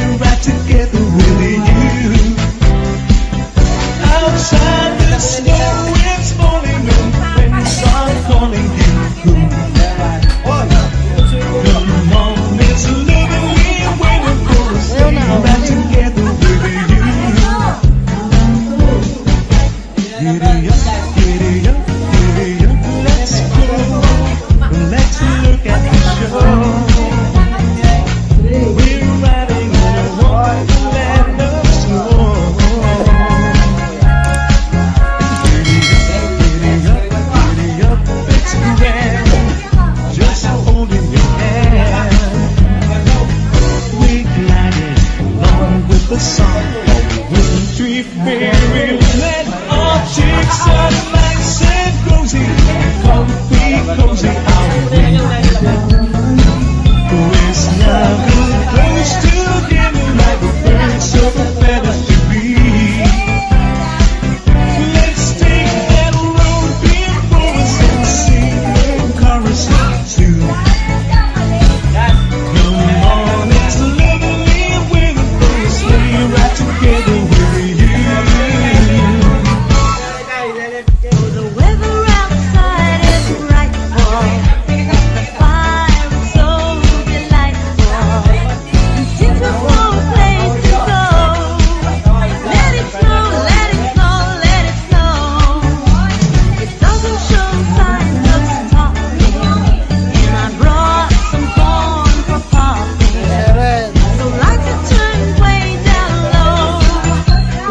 we're right together with you. Outside the snow, it's falling and friends are calling you. Come on, it's living, we're waiting for us. We're right together with you. Giddy up, giddy up, giddy up, let's go. Let's look at the show. We're riding on a wonderland of snow. Giddy up, it's grand. Just holding your hand. We're gliding along with the song. With 3 fairy let our cheeks are nice and rosy, comfy, cozy out. We're snuggled close together like a bird so feathers to be. Let's take that road before us and sing the chorus too. Come on, it's lovely waiting for us. We're right together with you. The weather outside is frightful. The fire is so delightful. And since there's no place to go, let it snow, let it snow, let it snow. It doesn't show signs of stopping, and I brought some corn for popping. So lights are turned way down low.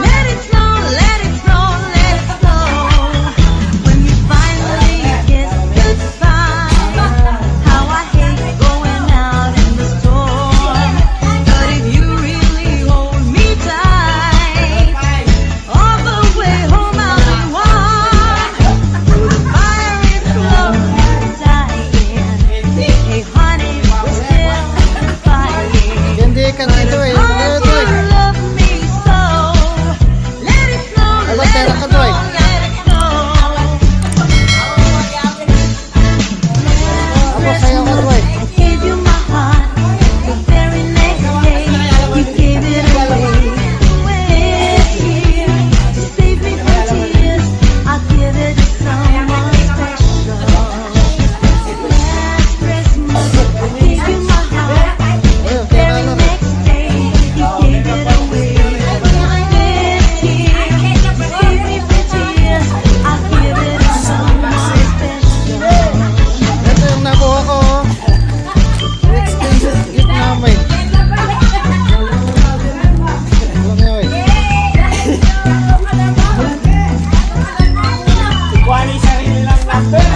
Let it snow, let it snow, let it snow. When you finally kiss goodbye, how I hate going out in the storm. But if you really hold me tight, all the way home I'll be warm. Through the fire is slowly dying. Hey honey, we're still fighting. Hindi ka dito eh. How Dito you eh. love me so. Let it snow, Ano, let pera it ka snow, doy? let it snow. Ako sa'yo ka doy. I gave you my heart. The very next day, you gave it away. This year, to save me from tears, I'll give it to someone special. Last Christmas, I gave you my heart. The very next day, you gave it away. This year, to save me from tears, I'll give it to someone special. Ito yung nakuha ko. Expensive gift namin. Alam niyo eh. Kuwani sarili lang natin.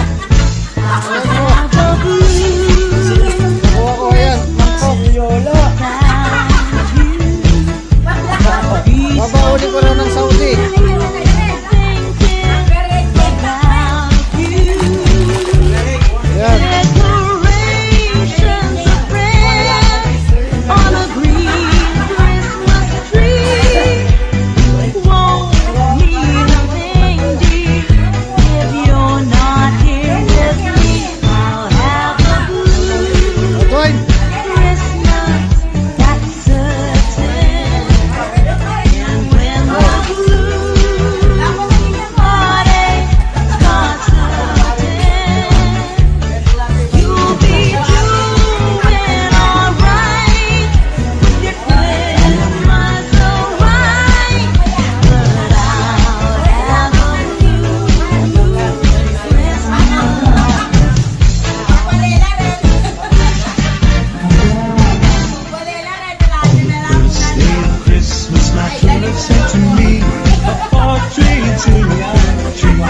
Nakuha ko yan. Mangkok. Yolo. Babauli ko lang ng Saudi. Yan. Decorations of red on a green Christmas tree won't mean a thing, dear, if you're not here with me. I'll have a blue Doy. Christmas, that's certain. And when the blue heartache starts hurting, you'll be doing alright with your Christmas so white. But I'll have a blue Christmas. First day of Christmas, my true love sent to me a partridge in a pear tree.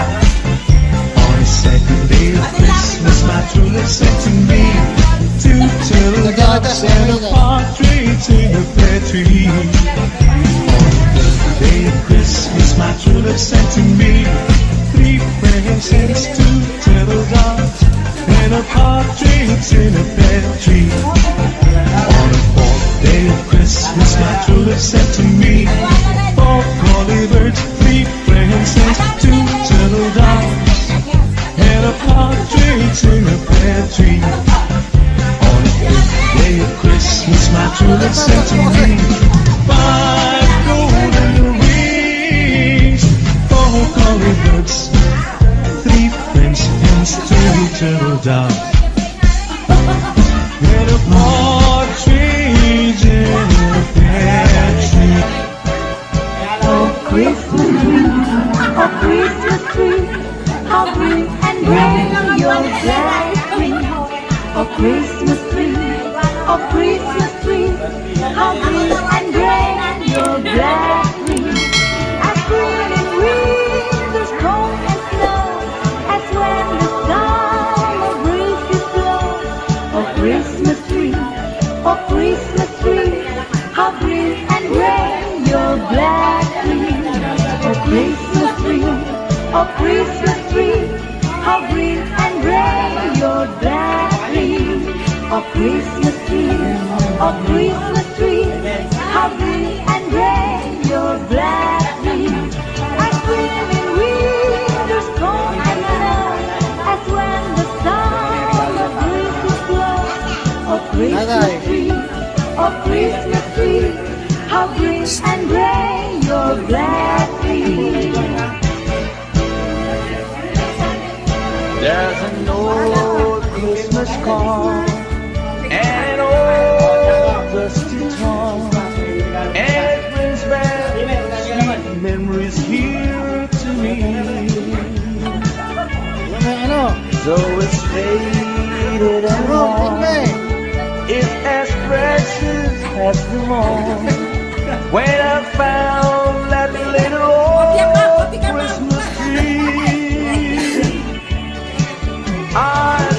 On the second day of Christmas, my true love sent to me 2 turtle doves and a partridge in a pear tree. On the third day of Christmas, my true love sent to me 3 presents, 2 turtle doves and a partridge in a pear tree. On the fourth day of Christmas, my true love sent to me 4 collie birds, 3 presents, 2 turtle doves and a partridge in a pear tree. On the fifth day of Christmas, Christmas my true love sent to me. 5 golden rings, 4 calling birds, 3 French hens, 2 turtle doves, and a partridge in a pear tree. Oh Christmas tree, oh Christmas tree, how bring and bring your blessing. Oh Christmas tree, oh Christmas tree, how bring and bring your blessing. As spring winter's cold and snow, as when the summer breezes blow. Oh Christmas tree, oh Christmas tree, how bring and bring your blessing. Oh Christmas tree, oh Christmas tree, how bring and bring your blessing. Oh Christmas tree, oh Christmas tree, how bring and bring your blessing. As spring winter's cold and snow, as when the summer breezes blow. Oh Christmas tree, oh Christmas tree, how bring and bring your blessing. There's an old Christmas card and an old dusty toy, and it brings back sweet memories here to me. Ano? Though it's faded and worn, it's as precious as the morn. When I found that little old Christmas tree, I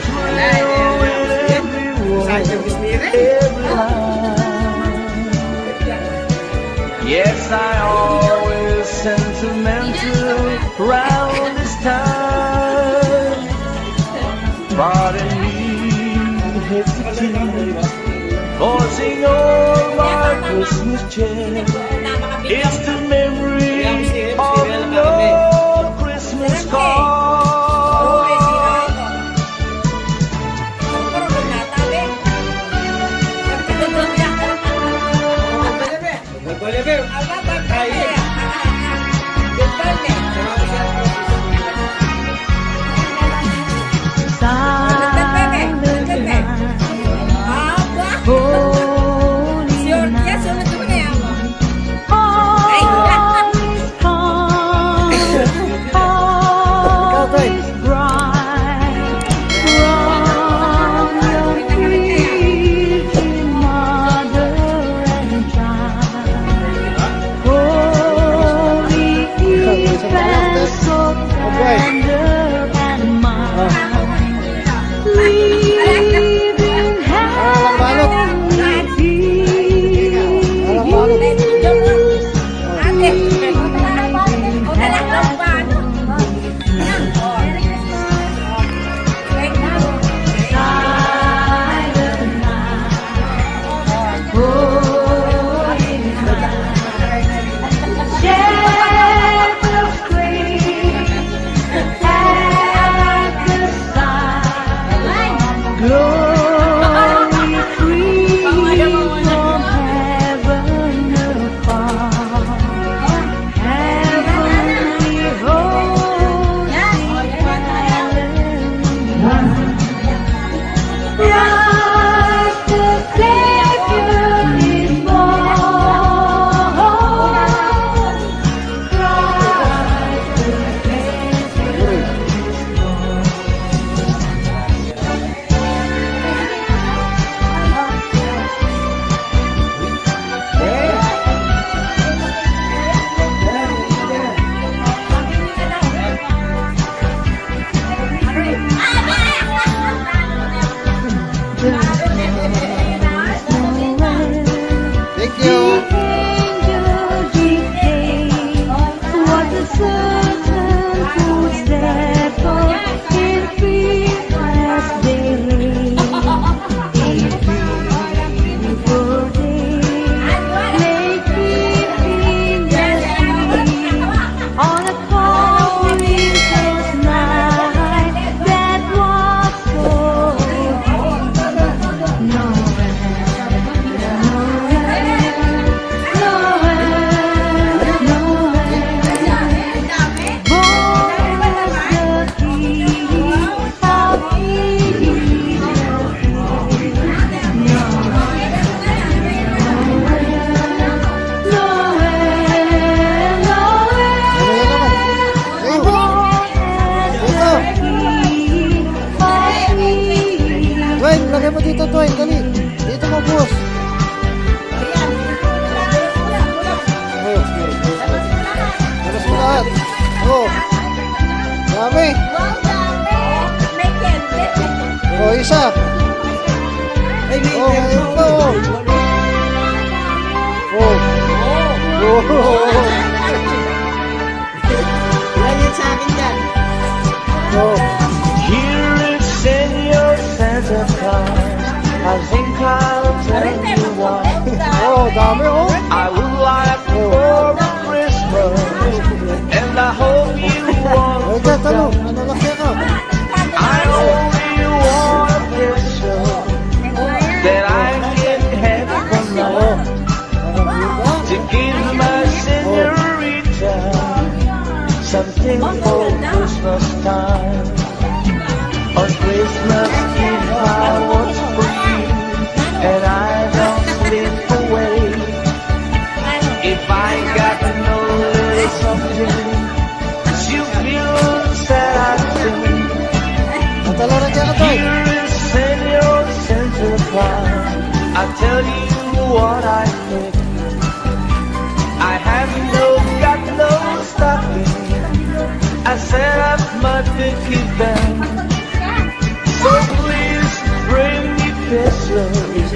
thrill with every word, every line. Yes, I always sentimental round this time. Pardon me, hesitate, forcing all my Christmas cheer. It's the memory of an old Christmas card. Oh, ayun po. Oh. Oh. Yan yun sa akin dyan. Oh. Here is Senor Santa Claus. I think I'll tell you why. Oh, dami oh. I would like for a Christmas, and I hope you Ay, won't dyan, tanong. forget. Ano laki ka? I only want a picture that I can have from now to give my senorita something for Christmas time. On Christmas Eve I was free and I don't slip away. If I got no little something, you feel sad I do. Natalaran dyan ka tayo. Here is Senor Santa Claus. I tell you what I think. I have got no stocking. I set up my piggy bank. So please bring me pesos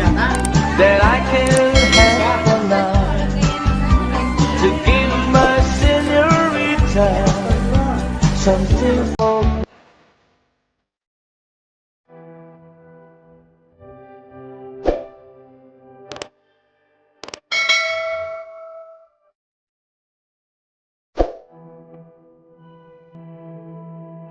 that I can have for now to give my senorita something.